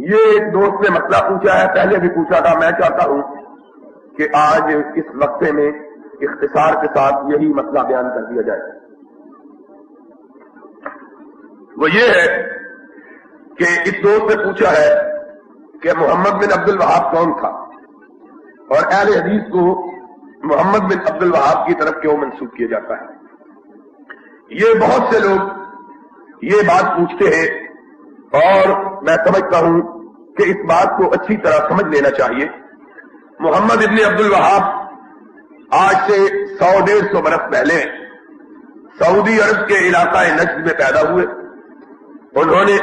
یہ ایک دوست نے مسئلہ پوچھا ہے، پہلے بھی پوچھا تھا. میں چاہتا ہوں کہ آج اس وقفے میں اختصار کے ساتھ یہی مسئلہ بیان کر دیا جائے. وہ یہ ہے کہ اس دوست نے پوچھا ہے کہ محمد بن عبد الوہاب کون تھا اور اہل حدیث کو محمد بن عبد الوہاب کی طرف کیوں منسوب کیا جاتا ہے. یہ بہت سے لوگ یہ بات پوچھتے ہیں اور میں سمجھتا ہوں کہ اس بات کو اچھی طرح سمجھ لینا چاہیے. محمد ابن عبد الوہاب آج سے 100-150 برس پہلے سعودی عرب کے علاقہ نجد میں پیدا ہوئے. انہوں نے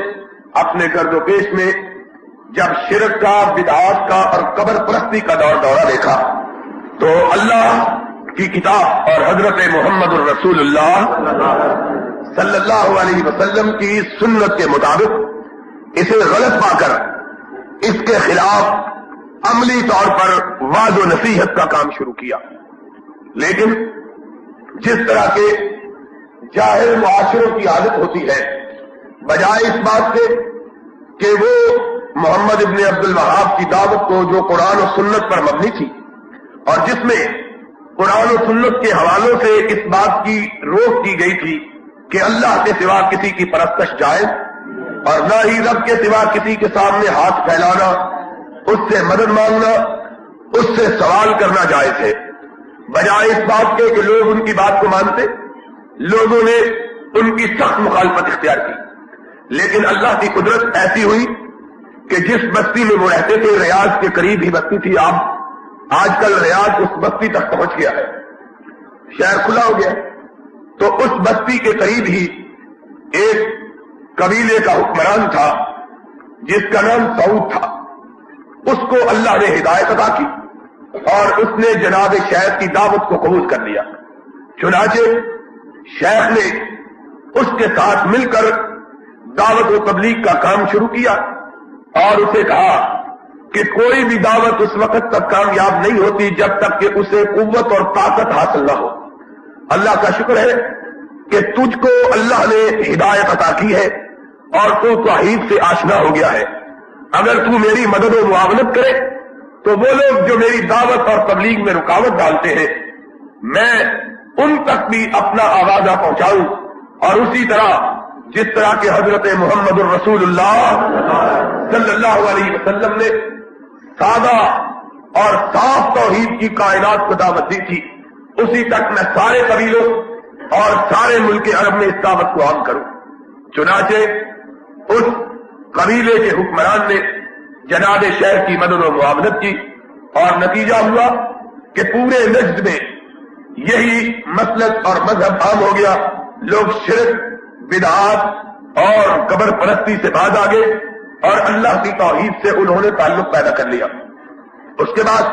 اپنے گرد و پیش میں جب شرک کا، بدعات کا اور قبر پرستی کا دورہ دیکھا تو اللہ کی کتاب اور حضرت محمد الرسول اللہ صلی اللہ علیہ وسلم کی سنت کے مطابق اسے غلط پا کر اس کے خلاف عملی طور پر وعظ و نصیحت کا کام شروع کیا. لیکن جس طرح کے جاہل معاشروں کی عادت ہوتی ہے، بجائے اس بات سے کہ وہ محمد ابن عبد الوہاب کی دعوت کو جو قرآن و سنت پر مبنی تھی اور جس میں قرآن و سنت کے حوالوں سے اس بات کی روک کی گئی تھی کہ اللہ کے سوا کسی کی پرستش جائز اور نہ ہی رب کے سوا کسی کے سامنے ہاتھ پھیلانا، اس سے مدد مانگنا، اس سے سوال کرنا جائز ہے، بجائے اس بات کے کہ لوگ ان کی بات کو مانتے، لوگوں نے ان کی سخت مخالفت اختیار کی. لیکن اللہ کی قدرت ایسی ہوئی کہ جس بستی میں وہ رہتے تھے، ریاض کے قریب ہی بستی تھی. آج کل ریاض اس بستی تک پہنچ گیا ہے، شہر کھلا ہو گیا. تو اس بستی کے قریب ہی ایک قبیلے کا حکمران تھا جس کا نام سعود تھا. اس کو اللہ نے ہدایت عطا کی اور اس نے جناب شیخ کی دعوت کو قبول کر لیا. چنانچہ شیخ نے اس کے ساتھ مل کر دعوت و تبلیغ کا کام شروع کیا اور اسے کہا کہ کوئی بھی دعوت اس وقت تک کامیاب نہیں ہوتی جب تک کہ اسے قوت اور طاقت حاصل نہ ہو. اللہ کا شکر ہے کہ تجھ کو اللہ نے ہدایت عطا کی ہے اور تو توحید سے آشنا ہو گیا ہے. اگر تو میری مدد و معاونت کرے تو وہ لوگ جو میری دعوت اور تبلیغ میں رکاوٹ ڈالتے ہیں میں ان تک بھی اپنا آوازہ پہنچاؤں، اور اسی طرح جس طرح کہ حضرت محمد الرسول اللہ صلی اللہ علیہ وسلم نے سادہ اور صاف توحید کی کائنات کو دعوت دی تھی، اسی تک میں سارے قبیلوں اور سارے ملک عرب میں اس دعوت کو عام کروں. چنانچہ اس قبیلے کے حکمران نے جناب شیخ کی مدد و معاونت کی اور نتیجہ ہوا کہ پورے نجد میں یہی مسلک اور مذہب عام ہو گیا. لوگ شرک، بدعات اور قبر پرستی سے باز آ گئے اور اللہ کی توحید سے انہوں نے تعلق پیدا کر لیا. اس کے بعد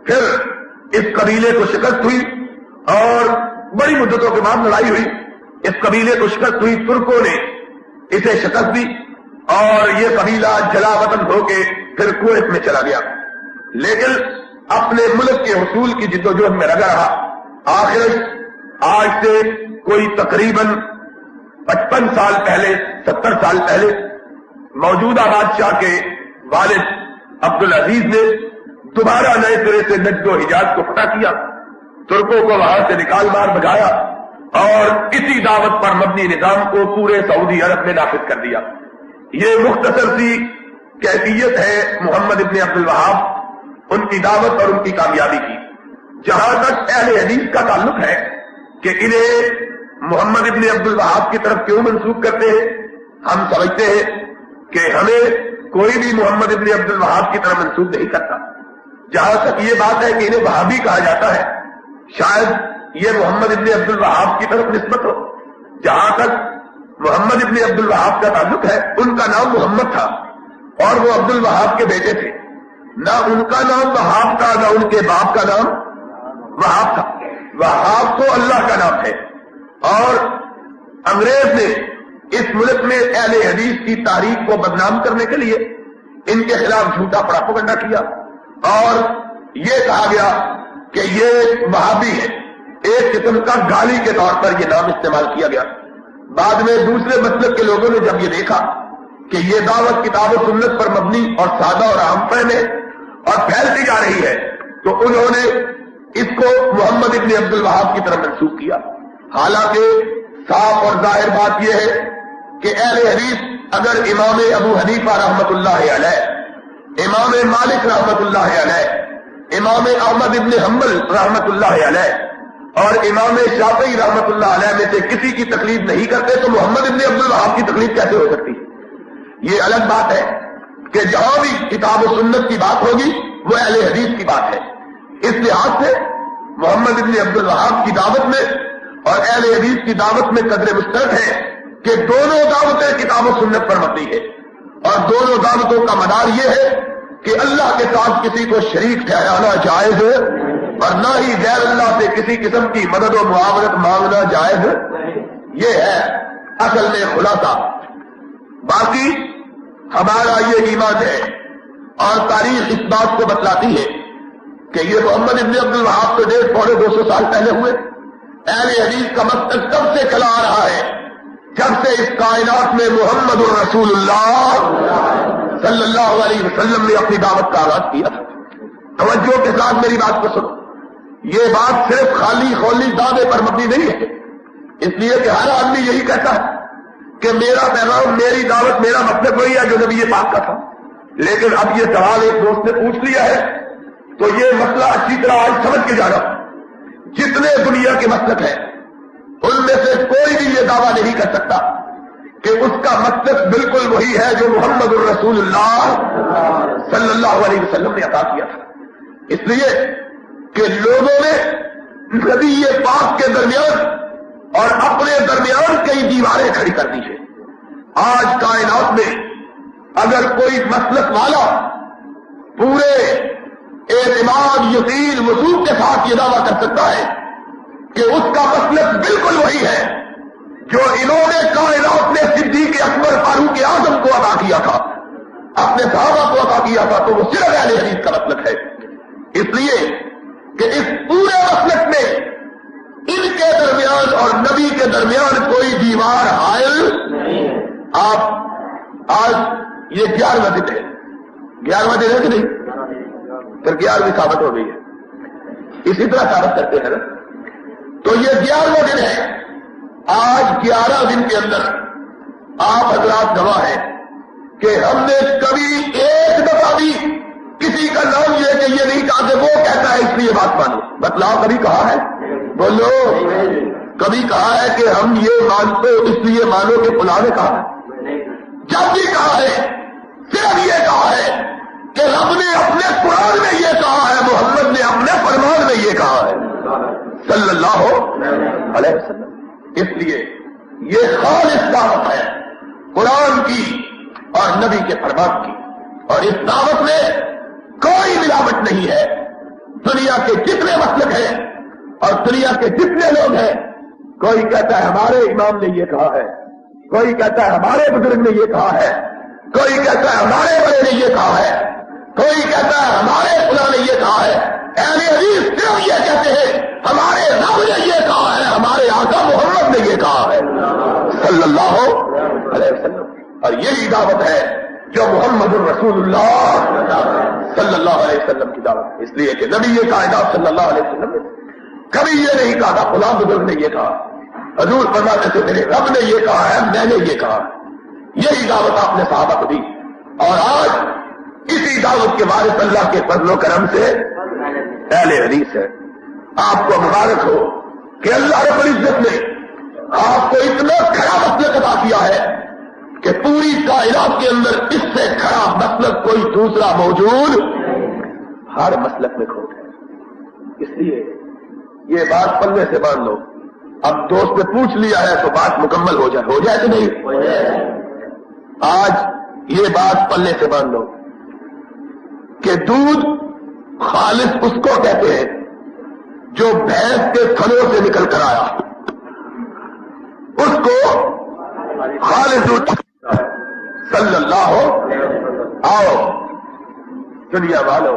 پھر اس قبیلے کو شکست ہوئی اور بڑی مدتوں کے بعد لڑائی ہوئی. اس قبیلے کو شکست ہوئی، ترکوں نے اسے شکست دی اور یہ قبیلہ جلا وطن ہو کے پھر کویت میں چلا گیا. لیکن اپنے ملک کے حصول کی جدوجہد میں لگا رہا. آخر آج سے کوئی تقریباً 55 سال پہلے، 70 سال پہلے موجودہ بادشاہ کے والد عبدالعزیز نے دوبارہ نئے سرے سے نجد و حجاز کو فتح کیا، ترکوں کو وہاں سے نکال مار بگایا اور اسی دعوت پر مبنی نظام کو پورے سعودی عرب میں نافذ کر دیا. یہ مختصر سی کیفیت ہے محمد ابن عبد الوہاب، ان کی دعوت اور ان کی کامیابی کی. جہاں تک اہل حدیث کا تعلق ہے کہ انہیں محمد ابن عبد الوہاب کی طرف کیوں منسوب کرتے ہیں، ہم سمجھتے ہیں کہ ہمیں کوئی بھی محمد ابن عبد الوہاب کی طرف منسوب نہیں کرتا. جہاں تک یہ بات ہے کہ انہیں وہابی کہا جاتا ہے، شاید یہ محمد ابن عبد الوہاب کی طرف نسبت ہو. جہاں تک محمد ابن عبد الوہاب کا تعلق ہے، ان کا نام محمد تھا اور وہ عبد الوہاب کے بیٹے تھے. نہ ان کا نام وہاب تھا نہ ان کے باپ کا نام وہاب تھا. وہاب تو اللہ کا نام ہے. اور انگریز نے اس ملک میں اہل حدیث کی تاریخ کو بدنام کرنے کے لیے ان کے خلاف جھوٹا پراپیگنڈا کیا اور یہ کہا گیا کہ یہ وہابی ہے. ایک قسم کا گالی کے طور پر یہ نام استعمال کیا گیا. بعد میں دوسرے مسلک کے لوگوں نے جب یہ دیکھا کہ یہ دعوت کتاب و سنت پر مبنی اور سادہ اور عام فہم ہے اور پھیلتی جا رہی ہے، تو انہوں نے اس کو محمد ابن عبد الوہاب کی طرف منسوخ کیا. حالانکہ صاف اور ظاہر بات یہ ہے کہ اہل حدیث اگر امام ابو حنیفہ رحمت اللہ علیہ، امام مالک رحمت اللہ علیہ، امام احمد ابن حنبل رحمت اللہ علیہ اور امام شافعی رحمت اللہ علیہ میں سے کسی کی تقلید نہیں کرتے تو محمد ابن عبد الوہاب کی تقلید کیسے ہو سکتی ہے؟ یہ الگ بات ہے کہ جہاں بھی کتاب و سنت کی بات ہوگی وہ اہل حدیث کی بات ہے. اس لحاظ سے محمد ابن عبد الوہاب کی دعوت میں اور اہل حدیث کی دعوت میں قدر مشترک ہے کہ دونوں دعوتیں کتاب و سنت پر مبنی ہے، اور دونوں دعوتوں کا مدار یہ ہے کہ اللہ کے ساتھ کسی کو شریک ٹھہرانا جائز ہے اور نہ ہی غیر اللہ سے کسی قسم کی مدد و معاونت مانگنا جائز. یہ ہے اصل میں خلاصہ. باقی ہمارا یہ ایمان ہے اور تاریخ اس بات کو بتلاتی ہے کہ یہ محمد ابن عبد الوہاب تو 150-200 سال پہلے ہوئے. اہل حدیث کا مقصد کب سے چلا آ رہا ہے؟ جب سے اس کائنات میں محمد الرسول اللہ صلی اللہ علیہ وسلم نے اپنی دعوت کا آغاز کیا تھا. توجہ کے ساتھ میری بات کو سنو. یہ بات صرف خالی خولی دعوے پر مبنی نہیں ہے، اس لیے کہ ہر آدمی یہی کہتا ہے کہ میرا پیغام، میری دعوت، میرا مقصد وہی ہے جو نبی پاک کا تھا. لیکن اب یہ سوال ایک دوست نے پوچھ لیا ہے تو یہ مسئلہ اچھی طرح آج سمجھ کے جانا. جتنے دنیا کے مسلک ہیں ان میں سے کوئی بھی یہ دعویٰ نہیں کر سکتا کہ اس کا مقصد بالکل وہی ہے جو محمد الرسول اللہ صلی اللہ علیہ وسلم نے عطا کیا تھا. اس لیے کہ لوگوں نے نبی پاک کے درمیان اور اپنے درمیان کئی دیواریں کھڑی کر دی ہیں. آج کائنات میں اگر کوئی مسلک والا پورے اعتماد، یقین، وثوق کے ساتھ یہ دعویٰ کر سکتا ہے کہ اس کا مسلک بالکل وہی ہے جو انہوں نے کائنات میں صدیق اکبر فاروق اعظم کو عطا کیا تھا، اپنے صحابہ کو عطا کیا تھا، تو وہ صرف اہل حدیث کا مسلک ہے. اس لیے کہ اس پورے مسلک میں ان کے درمیان اور نبی کے درمیان کوئی دیوار حائل نہیں. آپ آج یہ 11واں دن ہے، 11واں دن ہے کہ نہیں؟ پھر 11ویں ثابت ہو گئی ہے. اسی طرح ثابت کرتے ہیں نا. تو یہ 11واں دن ہے. آج 11 دن کے اندر آپ حضرات گواہ ہیں کہ ہم نے کبھی ایک دفعہ بھی کسی کا نام یہ کہ یہ نہیں کہا کہ وہ کہتا ہے اس لیے بات مانو. بتلاؤ کبھی کہا ہے؟ بولو. کبھی کہا ہے کہ ہم یہ مانتے اس لیے مانو کہ فلاں نے کہا ہے؟ جب بھی کہا ہے صرف یہ کہا ہے کہ رب نے اپنے قرآن میں یہ کہا ہے، محمد نے اپنے فرمان میں یہ کہا ہے صلی اللہ علیہ وسلم. اس لیے یہ خالص دعوت ہے قرآن کی اور نبی کے فرمان کی، اور اس دعوت میں کوئی ملاوٹ نہیں ہے. دنیا کے جتنے مسلک ہیں اور دنیا کے جتنے لوگ ہیں، کوئی کہتا ہے ہمارے امام نے یہ کہا ہے، کوئی کہتا ہے ہمارے بزرگ نے یہ کہا ہے، کوئی کہتا ہے ہمارے بڑے نے یہ کہا ہے، کوئی کہتا ہے ہمارے فلاں نے یہ کہا ہے. اہل حدیث صرف یہ کہتے ہیں ہمارے رب نے یہ کہا ہے، ہمارے آقا محمد نے یہ کہا ہے صلی اللہ علیہ وسلم. اور یہی دعوت ہے جو محمد الرسول اللہ صلی اللہ علیہ وسلم کی دعوت. اس لیے کہ نبی یہ کائنات صلی اللہ علیہ وسلم نے کبھی یہ نہیں کہا تھا فلاں بزرگ نے یہ کہا، حضور فرماتے تھے میرے رب نے یہ کہا ہے، میں نے یہ کہا. یہی دعوت آپ نے صحابہ کو دی، اور آج اسی دعوت کے وارث اللہ کے فضل و کرم سے اہل حدیث ہے. آپ کو مبارک ہو کہ اللہ رب العزت نے آپ کو اتنا کھڑا مسلک عطا کیا ہے کہ پوری کائنات کے اندر اس سے کھڑا مسلک کوئی دوسرا موجود، ہر مسلک میں کھوٹ ہے. اس لیے یہ بات پلے سے باندھ لو. اب دوست نے پوچھ لیا ہے تو بات مکمل ہو جائے کہ نہیں؟ آج یہ بات پلے سے باندھ لو کہ دودھ خالص اس کو کہتے ہیں جو بھینس کے تھنوں سے نکل کر آیا، اس کو خالص دودھ صلی اللہ آؤ. دنیا والو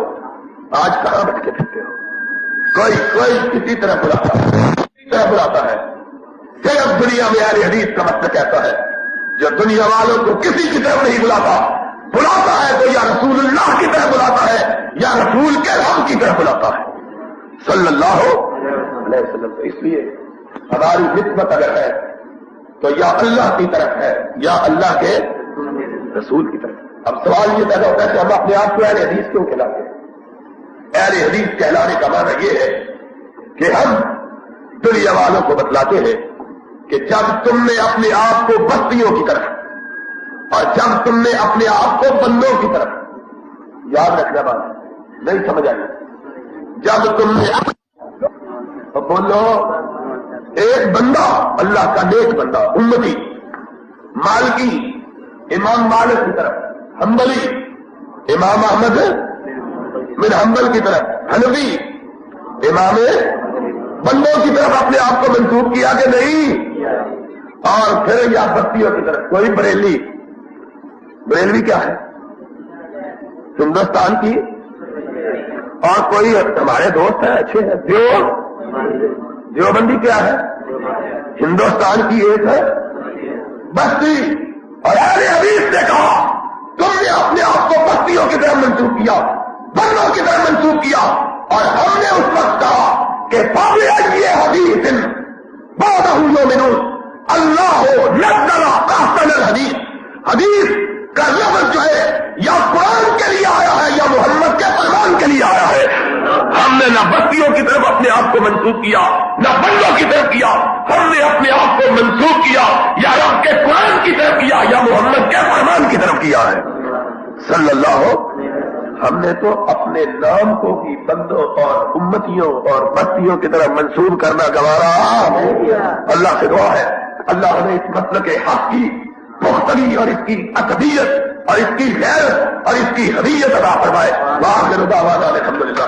آج کہاں بچ کے پھرتے ہو؟ کوئی کسی طرح بلاتا ہے، صرف دنیا میں اہل حدیث کا مطلب کہتا ہے جو دنیا والوں کو کسی کی طرف نہیں بلاتا ہے تو یا رسول اللہ کی طرف بلاتا ہے یا رسول کے رب کی طرف بلاتا ہے صلی اللہ علیہ وسلم. تو اس لیے ہماری نسبت اگر ہے تو یا اللہ کی طرف ہے یا اللہ کے رسول کی طرف. اب سوال یہ پیدا ہوتا ہے کہ ہم اپنے آپ کو اہل حدیث کیوں کہلاتے ہیں؟ اہل حدیث کہلانے کا معنی یہ ہے کہ ہم دنیا والوں کو بتلاتے ہیں کہ جب تم نے اپنے آپ کو بستیوں کی طرف اور جب تم نے اپنے آپ کو بندوں کی طرف, یاد رکھنا بات نہیں سمجھ آئی, جب تم نے بولو ایک بندہ اللہ کا نیک بندہ امتی مالکی امام مالک کی طرف, حنبلی امام احمد بن حنبل کی طرف, حنفی امام بندوں کی طرف اپنے آپ کو منسوب کیا کہ نہیں, اور پھر یا بستیوں کی طرف. کوئی بریلوی کیا ہے ہندوستان کی, اور کوئی ہمارے دوست ہیں اچھے ہیں دیوبندی کیا ہے ہندوستان کی ایک ہے بستی. اور اہل حدیث نے کہا تم نے اپنے آپ کو بستیوں کی طرف منسوب کیا, بندوں کی طرف منسوب کیا, اور ہم نے اس وقت کہا کہ یہ حدیث بہت یؤمنون اللہ نزل احسن الحدیث. حدیث کا لفظ جو ہے یا قرآن کے لیے آیا ہے یا محمد کے فرمان کے لیے آیا ہے. ہم نے نہ بستیوں کی طرف اپنے آپ کو منسوب کیا نہ بندوں کی طرف کیا, ہم نے اپنے آپ کو منسوب کیا یا رب کے قرآن کی طرف کیا یا محمد کے فرمان کی طرف کیا ہے صلی اللہ. ہم نے تو اپنے نام کو بھی بندوں اور امتیوں اور بستیوں کی طرف منسوب کرنا گوارا. اللہ سے دعا ہے اللہ نے اس مسلک حق کی پختگی اور اس کی عقیدت اور اس کی غیرت اور اس کی حدیت عطا فرمائے. وآخر دعوانا الحمدللہ.